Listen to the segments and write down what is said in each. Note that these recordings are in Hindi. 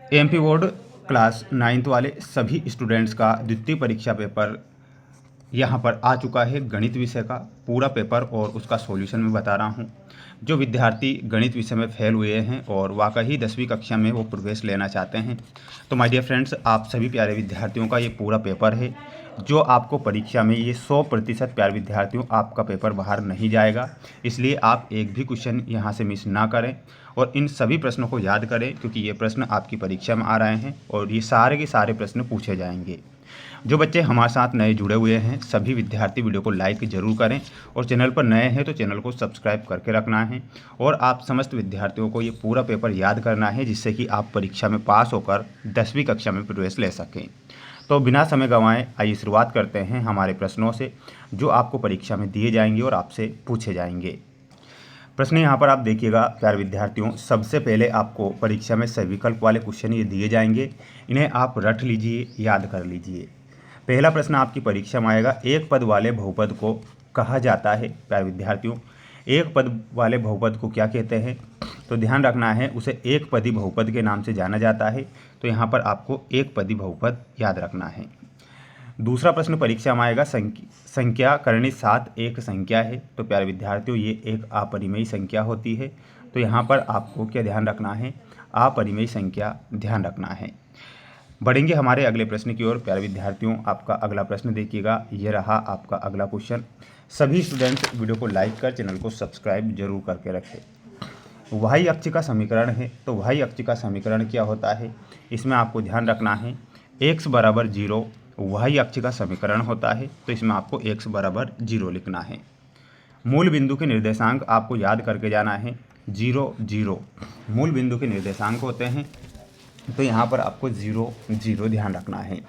एमपी बोर्ड क्लास 9th वाले सभी स्टूडेंट्स का द्वितीय परीक्षा पेपर यहाँ पर आ चुका है। गणित विषय का पूरा पेपर और उसका सॉल्यूशन मैं बता रहा हूँ। जो विद्यार्थी गणित विषय में फेल हुए हैं और वाकई 10वीं कक्षा में वो प्रवेश लेना चाहते हैं, तो माय डियर फ्रेंड्स, आप सभी प्यारे विद्यार्थियों का ये पूरा पेपर है जो आपको परीक्षा में ये 100% प्यारे विद्यार्थियों आपका पेपर बाहर नहीं जाएगा। इसलिए आप एक भी क्वेश्चन यहाँ से मिस ना करें और इन सभी प्रश्नों को याद करें, क्योंकि ये प्रश्न आपकी परीक्षा में आ रहे हैं और ये सारे के सारे प्रश्न पूछे जाएंगे। जो बच्चे हमारे साथ नए जुड़े हुए हैं, सभी विद्यार्थी वीडियो को लाइक जरूर करें और चैनल पर नए हैं तो चैनल को सब्सक्राइब करके रखना है। और आप समस्त विद्यार्थियों को ये पूरा पेपर याद करना है, जिससे कि आप परीक्षा में पास होकर 10वीं कक्षा में प्रवेश ले सकें। तो बिना समय गंवाए आइए शुरुआत करते हैं हमारे प्रश्नों से, जो आपको परीक्षा में दिए जाएंगे और आपसे पूछे जाएंगे। प्रश्न यहाँ पर आप देखिएगा प्यारे विद्यार्थियों। सबसे पहले आपको परीक्षा में सविकल्प वाले क्वेश्चन ये दिए जाएंगे, इन्हें आप रट लीजिए, याद कर लीजिए। पहला प्रश्न आपकी परीक्षा में आएगा, एक पद वाले बहुपद को कहा जाता है। प्यारे विद्यार्थियों, एक पद वाले बहुपद को क्या कहते हैं? तो ध्यान रखना है, उसे एक पदी बहुपद के नाम से जाना जाता है। तो यहाँ पर आपको एक पदी बहुपद याद रखना है। दूसरा प्रश्न परीक्षा में आएगा, संख्या करणी 7 एक संख्या है। तो प्यारे विद्यार्थियों, ये एक अपरिमेय संख्या होती है। तो यहाँ पर आपको क्या ध्यान रखना है? अपरिमेय संख्या ध्यान रखना है। बढ़ेंगे हमारे अगले प्रश्न की ओर। प्यारे विद्यार्थियों, आपका अगला प्रश्न देखिएगा, ये रहा आपका अगला क्वेश्चन। सभी स्टूडेंट्स वीडियो को लाइक कर चैनल को सब्सक्राइब जरूर करके रखें। वाई अक्ष का समीकरण है। तो वाई अक्ष का समीकरण क्या होता है? इसमें आपको ध्यान रखना है, x बराबर 0 वाई अक्ष का समीकरण होता है। तो इसमें आपको x बराबर 0 लिखना है। मूल बिंदु के निर्देशांक आपको याद करके जाना है, 0 0 मूल बिंदु के निर्देशांक होते हैं। तो यहाँ पर आपको 0 0 ध्यान रखना है।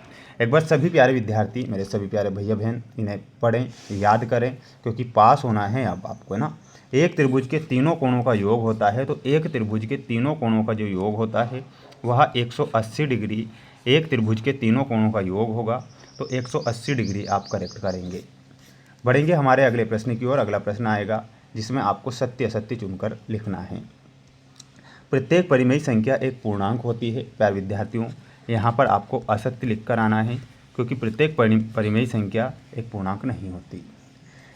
एक बार सभी प्यारे विद्यार्थी, मेरे सभी प्यारे भैया बहन, इन्हें पढ़ें, याद करें, क्योंकि पास होना है अब आपको, है ना। एक त्रिभुज के तीनों कोणों का योग होता है। तो एक त्रिभुज के तीनों कोणों का जो योग होता है वह 180 डिग्री, एक त्रिभुज के तीनों कोणों का योग होगा। तो 180 डिग्री आप करेक्ट करेंगे। बढ़ेंगे हमारे अगले प्रश्न की ओर। अगला प्रश्न आएगा जिसमें आपको सत्य असत्य चुनकर लिखना है। प्रत्येक परिमेय संख्या एक पूर्णांक होती है। प्यारे विद्यार्थियों, यहाँ पर आपको असत्य लिखकर आना है, क्योंकि प्रत्येक परिमेय संख्या एक पूर्णांक नहीं होती।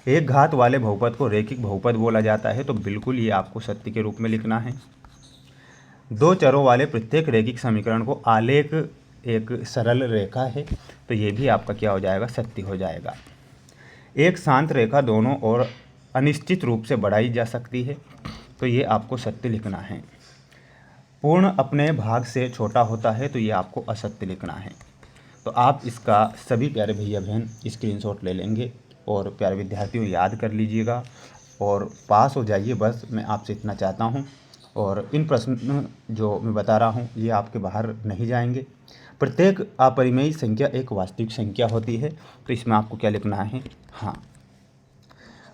एक घात वाले बहुपद को रैखिक बहुपद बोला जाता है। तो बिल्कुल ये आपको सत्य के रूप में लिखना है। दो चरों वाले प्रत्येक रैखिक समीकरण को आलेख एक सरल रेखा है। तो ये भी आपका क्या हो जाएगा? सत्य हो जाएगा। एक शांत रेखा दोनों ओर अनिश्चित रूप से बढ़ाई जा सकती है। तो ये आपको सत्य लिखना है। पूर्ण अपने भाग से छोटा होता है। तो ये आपको असत्य लिखना है। तो आप इसका सभी प्यारे भैया बहन स्क्रीनशॉट ले लेंगे और प्यारे विद्यार्थियों याद कर लीजिएगा और पास हो जाइए। बस मैं आपसे इतना चाहता हूँ। और इन प्रश्न जो मैं बता रहा हूँ ये आपके बाहर नहीं जाएंगे। प्रत्येक अपरिमेय संख्या एक वास्तविक संख्या होती है। तो इसमें आपको क्या लिखना है? हाँ,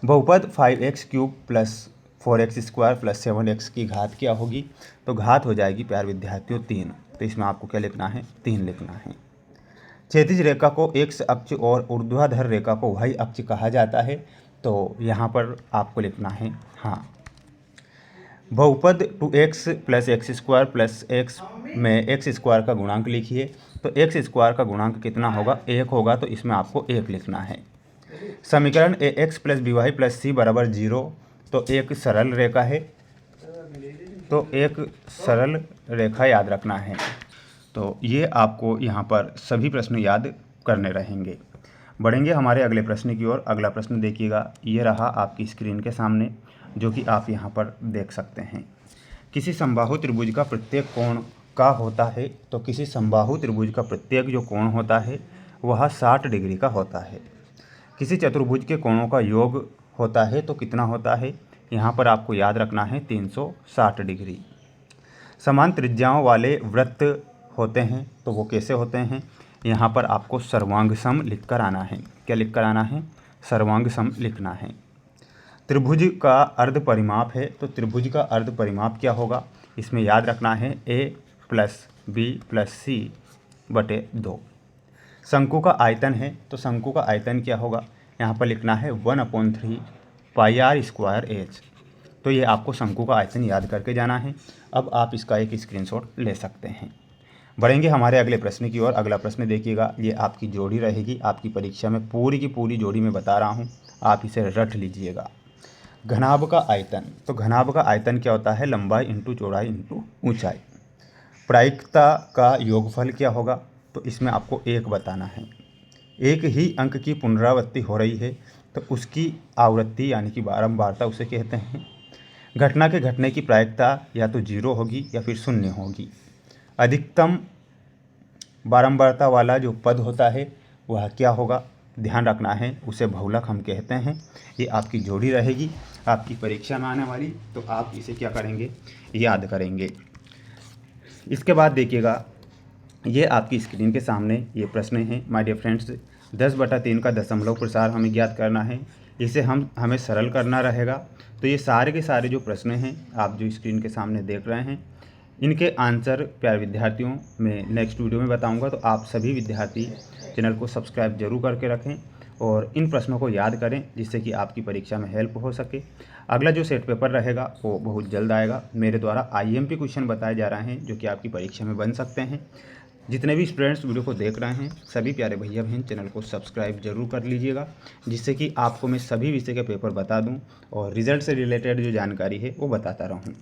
बहुपद 5x³ plus 4x² plus 7x की घात क्या होगी? तो घात हो जाएगी प्यारे विद्यार्थियों 3। तो इसमें आपको क्या लिखना है? 3 लिखना है। क्षैतिज रेखा को x अक्ष और ऊर्ध्वाधर रेखा को y अक्ष कहा जाता है। तो यहाँ पर आपको लिखना है हाँ। बहुपद 2x plus x² plus x में x² का गुणांक लिखिए। तो x² का गुणांक कितना होगा? 1 होगा। तो इसमें आपको 1 लिखना है। समीकरण ax plus by plus c बराबर 0। तो एक सरल रेखा है। तो एक सरल रेखा याद रखना है। तो ये आपको यहाँ पर सभी प्रश्न याद करने रहेंगे। बढ़ेंगे हमारे अगले प्रश्न की ओर। अगला प्रश्न देखिएगा, ये रहा आपकी स्क्रीन के सामने, जो कि आप यहाँ पर देख सकते हैं। किसी समबाहु त्रिभुज का प्रत्येक कोण का होता है। तो किसी समबाहु त्रिभुज का प्रत्येक जो कोण होता है वह 60 डिग्री का होता है। किसी चतुर्भुज के कोणों का योग होता है तो कितना होता है? यहाँ पर आपको याद रखना है 360 डिग्री। समान त्रिज्याओं वाले वृत्त होते हैं। तो वो कैसे होते हैं? यहाँ पर आपको सर्वांग सम लिख कर आना है। क्या लिख कर आना है? सर्वांग सम लिखना है। त्रिभुज का अर्ध परिमाप है। तो त्रिभुज का अर्ध परिमाप क्या होगा? इसमें याद रखना है a plus B plus c बटे 2। शंकु का आयतन है। तो शंकु का आयतन क्या होगा? यहाँ पर लिखना है 1/3 πr²h। तो ये आपको शंकु का आयतन याद करके जाना है। अब आप इसका एक स्क्रीनशॉट ले सकते हैं। बढ़ेंगे हमारे अगले प्रश्न की ओर। अगला प्रश्न देखिएगा, ये आपकी जोड़ी रहेगी, आपकी परीक्षा में पूरी की पूरी जोड़ी में बता रहा हूँ, आप इसे रट लीजिएगा। घनाभ का आयतन, तो घनाभ का आयतन क्या होता है? लंबाई इंटू चौड़ाई इंटू ऊंचाई। प्रायिकता का योगफल क्या होगा? तो इसमें आपको 1 बताना है। एक ही अंक की पुनरावृत्ति हो रही है तो उसकी आवृत्ति यानी कि बारंबारता उसे कहते हैं। घटना के घटने की प्रायिकता या तो 0 होगी या फिर 0 होगी। अधिकतम बारंबारता वाला जो पद होता है वह क्या होगा? ध्यान रखना है, उसे बहुलक हम कहते हैं। ये आपकी जोड़ी रहेगी आपकी परीक्षा में आने वाली, तो आप इसे क्या करेंगे? याद करेंगे। इसके बाद देखिएगा, ये आपकी स्क्रीन के सामने ये प्रश्न है माय डियर फ्रेंड्स। 10/3 का दशमलव प्रसार हमें ज्ञात करना है, इसे हमें सरल करना रहेगा। तो ये सारे के सारे जो प्रश्न हैं आप जो स्क्रीन के सामने देख रहे हैं, इनके आंसर प्यारे विद्यार्थियों मैं नेक्स्ट वीडियो में बताऊंगा। तो आप सभी विद्यार्थी चैनल को सब्सक्राइब जरूर करके रखें और इन प्रश्नों को याद करें, जिससे कि आपकी परीक्षा में हेल्प हो सके। अगला जो सेट पेपर रहेगा वो बहुत जल्द आएगा। मेरे द्वारा आईएमपी क्वेश्चन बताए जा रहे हैं जो कि आपकी परीक्षा में बन सकते हैं। जितने भी स्टूडेंट्स वीडियो को देख रहे हैं, सभी प्यारे भैया बहन चैनल को सब्सक्राइब जरूर कर लीजिएगा, जिससे कि आपको मैं सभी विषय के पेपर बता दूं और रिजल्ट से रिलेटेड जो जानकारी है वो बताता रहूं।